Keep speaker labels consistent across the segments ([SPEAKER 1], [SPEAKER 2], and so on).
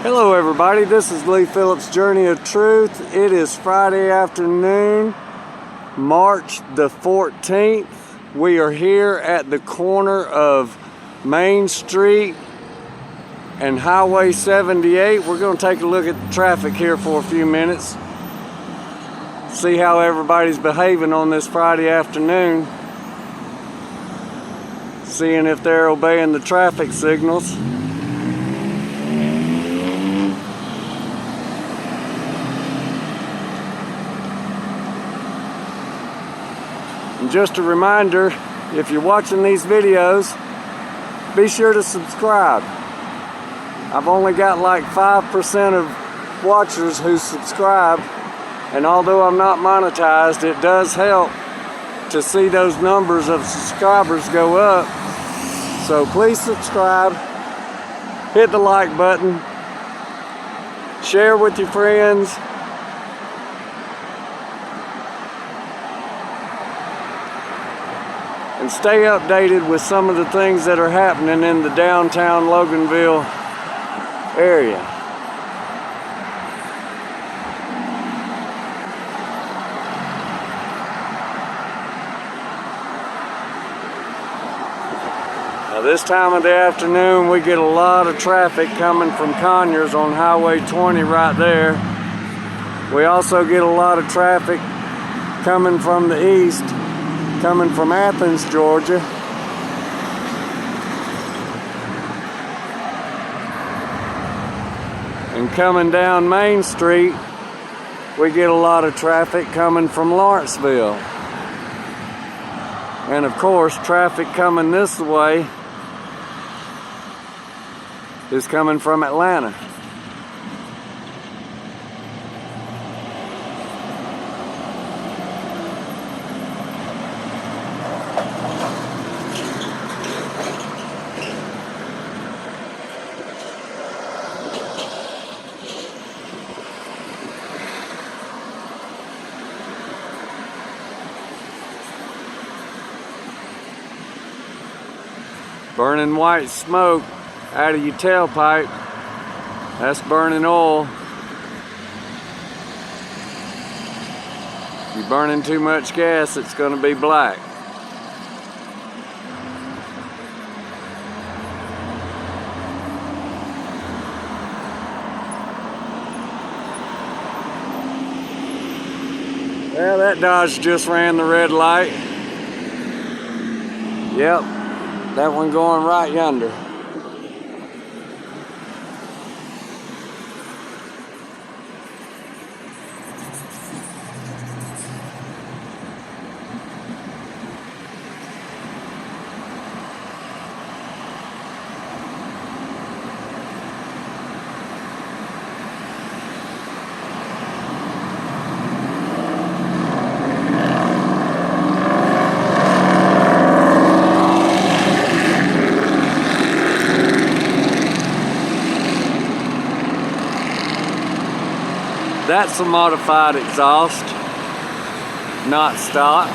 [SPEAKER 1] Hello everybody, this is Lee Phillips' Journey of Truth. It is Friday afternoon, March the 14th. We are here at the corner of Main Street and Highway 78. We're going to take a look at the traffic here for a few minutes. See how everybody's behaving on this Friday afternoon. Seeing if they're obeying the traffic signals. And just a reminder, if you're watching these videos, be sure to subscribe. I've only got like 5% of watchers who subscribe, and although I'm not monetized, it does help to see those numbers of subscribers go up. So please subscribe, hit the like button, share with your friends. And stay updated with some of the things that are happening in the downtown Loganville area. Now this time of the afternoon we get a lot of traffic coming from Conyers on Highway 20 right there. We also get a lot of traffic coming from the east, coming from Athens, Georgia. And coming down Main Street, we get a lot of traffic coming from Lawrenceville. And of course, traffic coming this way is coming from Atlanta. Burning white smoke out of your tailpipe, that's burning oil. If you're burning too much gas, it's going to be black. Well, that Dodge just ran the red light. Yep. That one going right yonder. That's a modified exhaust, not stock.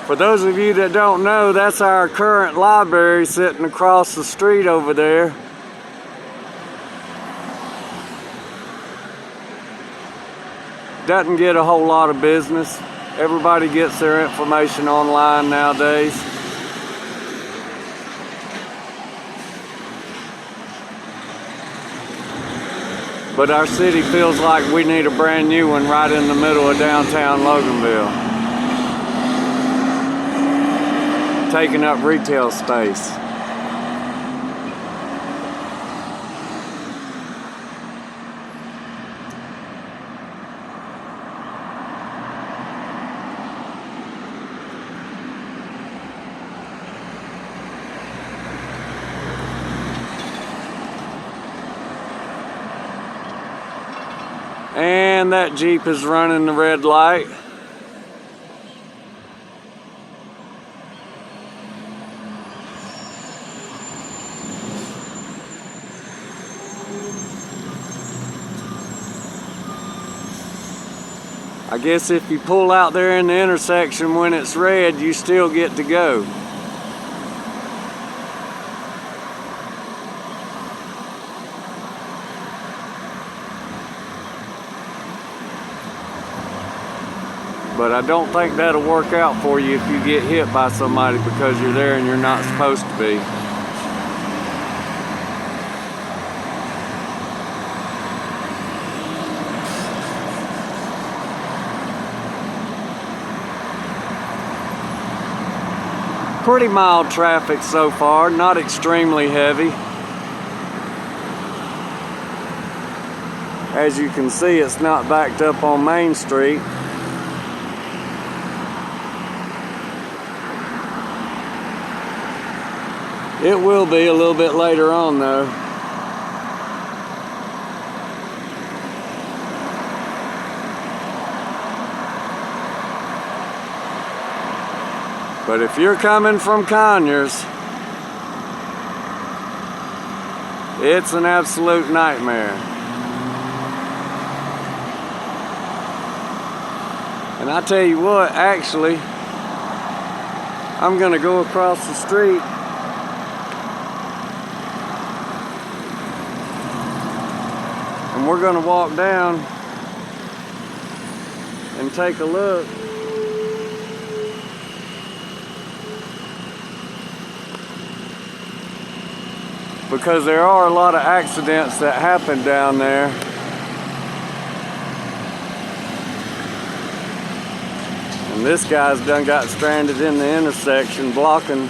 [SPEAKER 1] For those of you that don't know, that's our current library sitting across the street over there. Doesn't get a whole lot of business. Everybody gets their information online nowadays. But our city feels like we need a brand new one right in the middle of downtown Loganville, taking up retail space. And that Jeep is running the red light. I guess if you pull out there in the intersection when it's red, you still get to go. But I don't think that'll work out for you if you get hit by somebody because you're there and you're not supposed to be. Pretty mild traffic so far, not extremely heavy. As you can see, it's not backed up on Main Street. It will be a little bit later on though. But if you're coming from Conyers, it's an absolute nightmare. And I tell you what, actually, I'm gonna go across the street and we're gonna walk down and take a look. Because there are a lot of accidents that happen down there. And this guy's done got stranded in the intersection blocking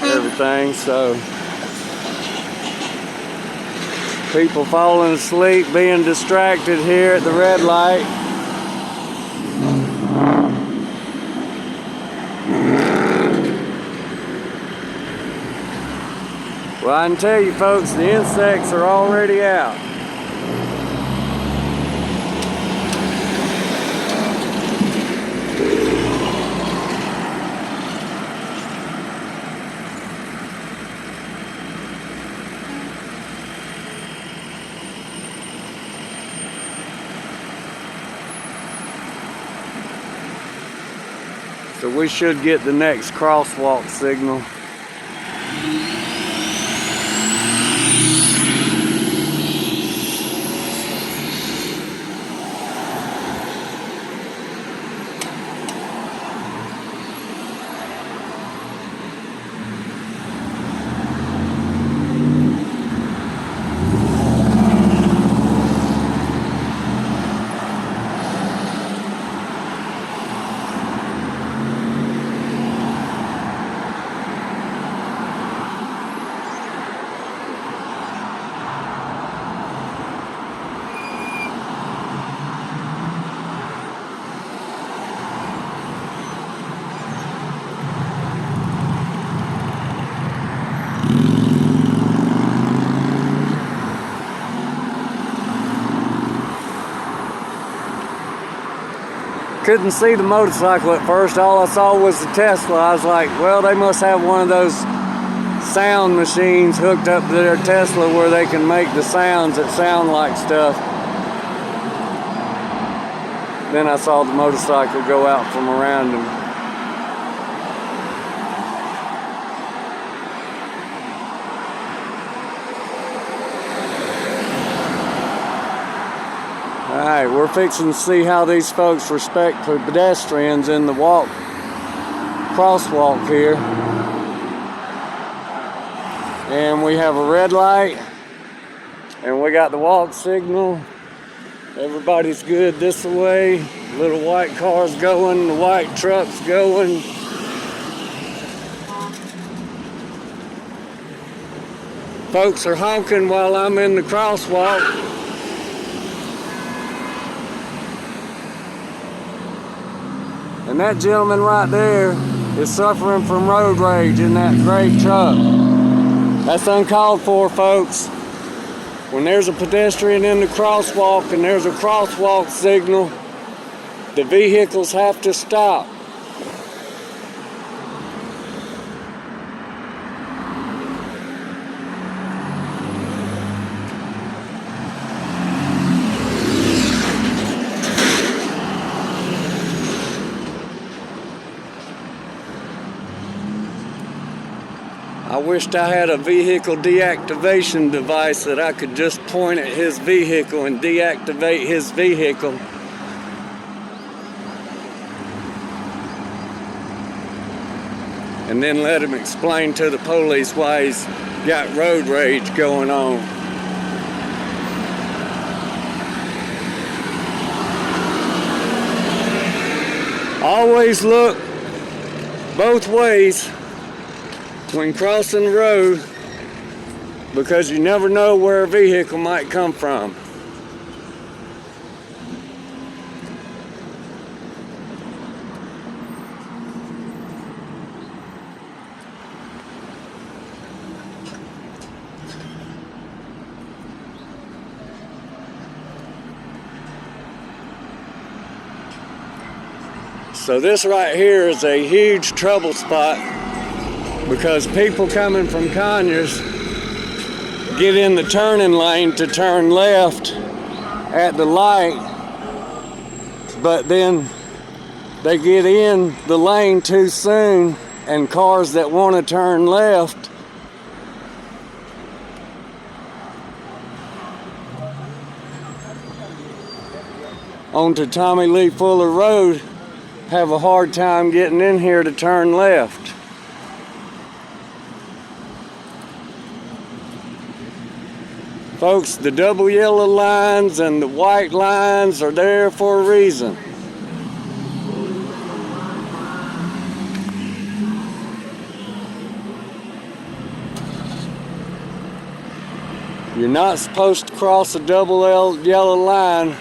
[SPEAKER 1] everything, so people falling asleep, being distracted here at the red light. Well, I can tell you folks, the insects are already out. So we should get the next crosswalk signal. Couldn't see the motorcycle at first. All I saw was the Tesla. I was like, well, they must have one of those sound machines hooked up to their Tesla where they can make the sounds that sound like stuff. Then I saw the motorcycle go out from around him. Alright, we're fixing to see how these folks respect the pedestrians in the crosswalk here. And we have a red light And we got the walk signal. Everybody's good this way. Little white cars going, the white trucks going. Folks are honking while I'm in the crosswalk. And that gentleman right there is suffering from road rage in that gray truck. That's uncalled for, folks. When there's a pedestrian in the crosswalk and there's a crosswalk signal, the vehicles have to stop. I wished I had a vehicle deactivation device that I could just point at his vehicle and deactivate his vehicle. And then let him explain to the police why he's got road rage going on. Always look both ways when crossing the road, because you never know where a vehicle might come from. So this right here is a huge trouble spot, because people coming from Conyers get in the turning lane to turn left at the light, but then they get in the lane too soon, and cars that want to turn left onto Tommy Lee Fuller Road have a hard time getting in here to turn left. Folks, the double yellow lines and the white lines are there for a reason. You're not supposed to cross a double yellow line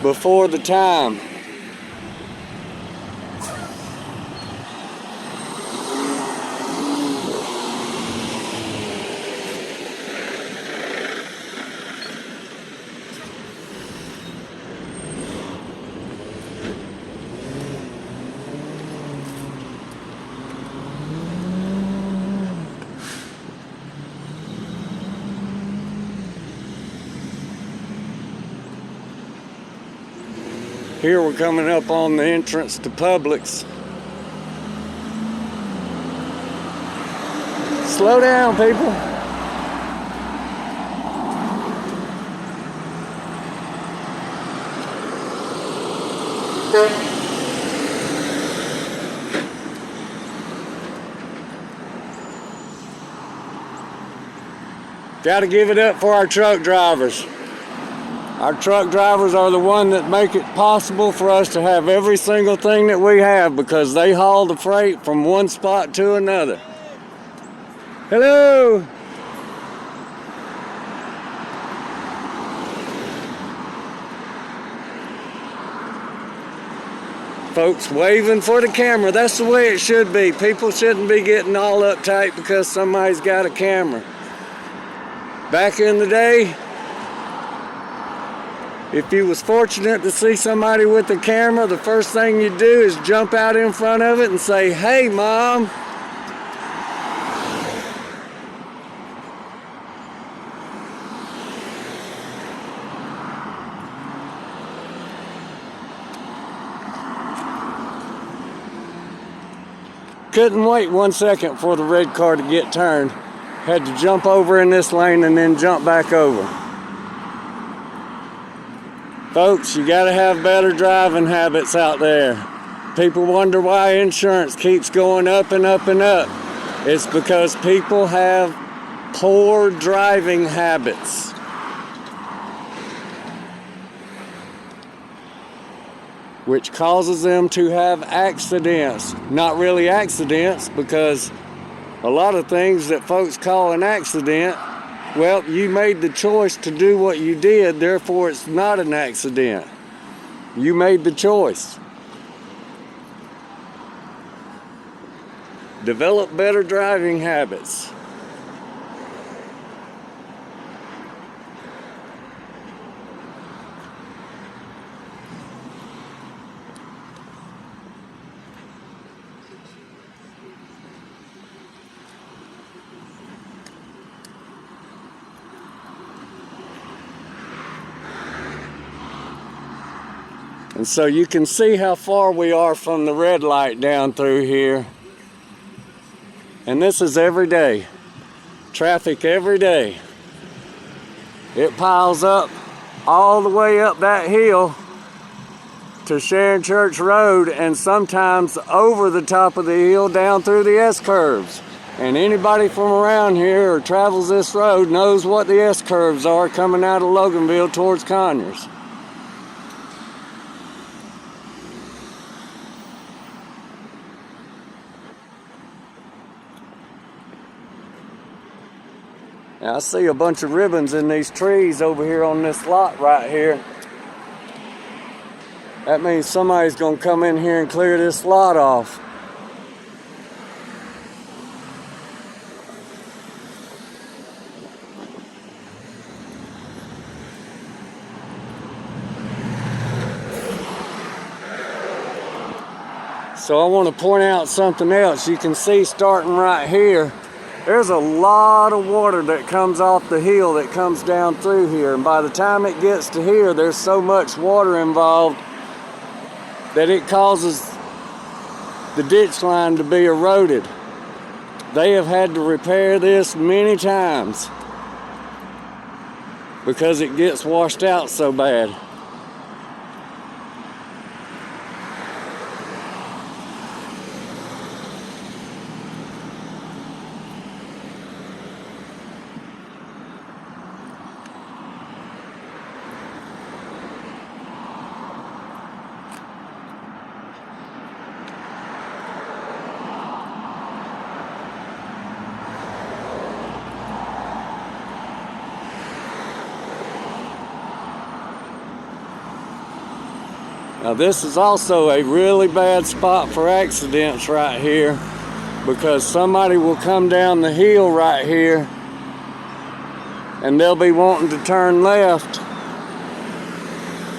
[SPEAKER 1] before the time. Here we're coming up on the entrance to Publix. Slow down, people. Got to give it up for our truck drivers. Our truck drivers are the ones that make it possible for us to have every single thing that we have, because they haul the freight from one spot to another. Hello! Folks waving for the camera. That's the way it should be. People shouldn't be getting all uptight because somebody's got a camera. Back in the day, if you was fortunate to see somebody with a camera, the first thing you do is jump out in front of it and say, "Hey, Mom." Couldn't wait 1 second for the red car to get turned. Had to jump over in this lane and then jump back over. Folks, you gotta have better driving habits out there. People wonder why insurance keeps going up and up and up. It's because people have poor driving habits. Which causes them to have accidents. Not really accidents, because a lot of things that folks call an accident, well, you made the choice to do what you did, therefore it's not an accident. You made the choice. Develop better driving habits. And so you can see how far we are from the red light down through here. And this is every day. Traffic every day. It piles up all the way up that hill to Sharon Church Road, and sometimes over the top of the hill down through the S-curves. And anybody from around here or travels this road knows what the S-curves are coming out of Loganville towards Conyers. Now, I see a bunch of ribbons in these trees over here on this lot right here. That means somebody's going to come in here and clear this lot off. So I want to point out something else. You can see starting right here, there's a lot of water that comes off the hill that comes down through here. And by the time it gets to here, there's so much water involved that it causes the ditch line to be eroded. They have had to repair this many times because it gets washed out so bad. Now this is also a really bad spot for accidents right here, because somebody will come down the hill right here and they'll be wanting to turn left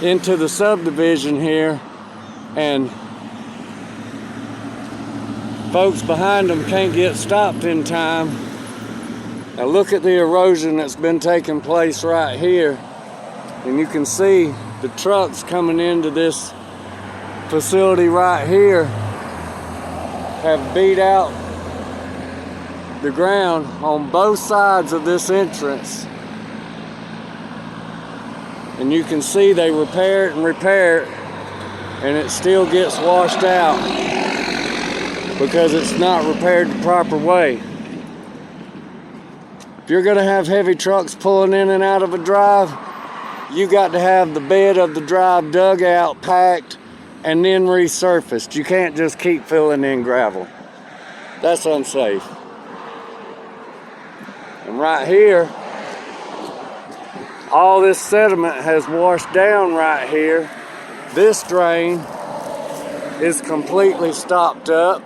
[SPEAKER 1] into the subdivision here, and folks behind them can't get stopped in time. Now look at the erosion that's been taking place right here, and you can see the trucks coming into this facility right here have beat out the ground on both sides of this entrance. And you can see they repair it, and it still gets washed out because it's not repaired the proper way. If you're going to have heavy trucks pulling in and out of a drive, you got to have the bed of the drive dug out, packed, and then resurfaced. You can't just keep filling in gravel. That's unsafe. And right here, all this sediment has washed down right here. This drain is completely stopped up.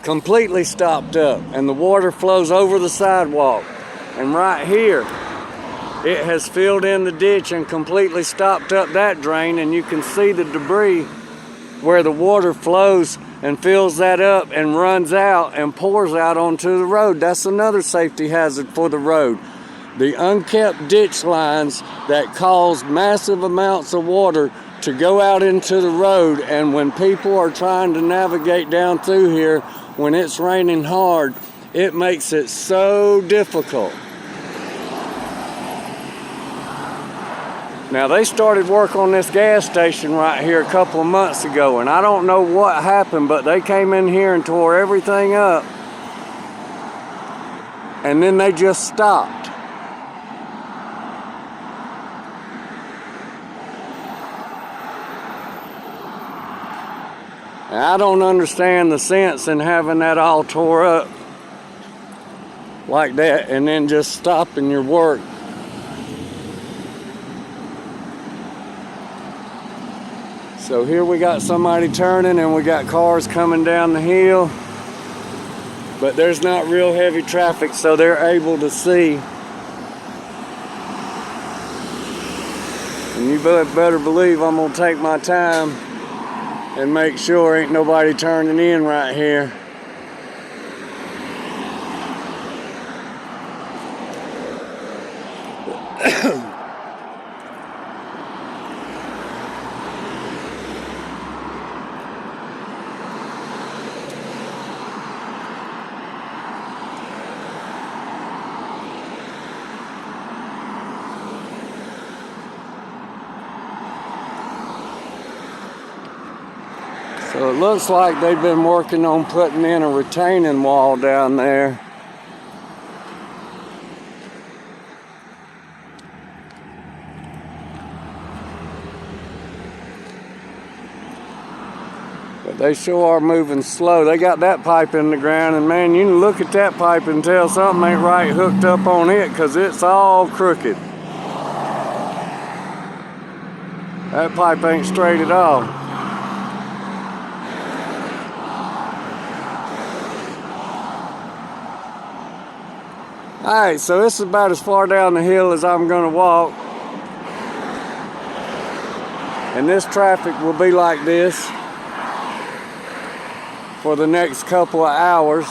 [SPEAKER 1] Completely stopped up, and the water flows over the sidewalk. And right here, it has filled in the ditch and completely stopped up that drain, and you can see the debris where the water flows and fills that up and runs out and pours out onto the road. That's another safety hazard for the road. The unkept ditch lines that cause massive amounts of water to go out into the road, and when people are trying to navigate down through here when it's raining hard, it makes it so difficult. Now they started work on this gas station right here a couple of months ago, and I don't know what happened, but they came in here and tore everything up, and then they just stopped. And I don't understand the sense in having that all tore up like that and then just stopping your work. So here we got somebody turning and we got cars coming down the hill, but there's not real heavy traffic, so they're able to see. And you better believe I'm gonna take my time and make sure ain't nobody turning in right here. So it looks like they've been working on putting in a retaining wall down there. But they sure are moving slow. They got that pipe in the ground, and man, you can look at that pipe and tell something ain't right hooked up on it, because it's all crooked. That pipe ain't straight at all. Alright, so this is about as far down the hill as I'm going to walk. And this traffic will be like this for the next couple of hours.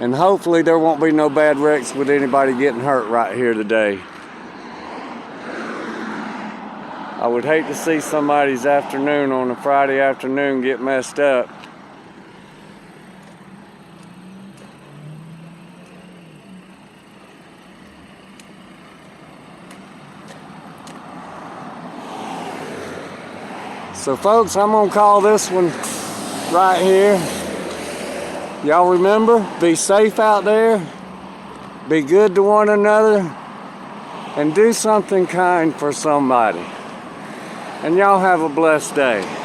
[SPEAKER 1] And hopefully there won't be no bad wrecks with anybody getting hurt right here today. I would hate to see somebody's afternoon on a Friday afternoon get messed up. So folks, I'm gonna call this one right here. Y'all remember, be safe out there, be good to one another, and do something kind for somebody. And y'all have a blessed day.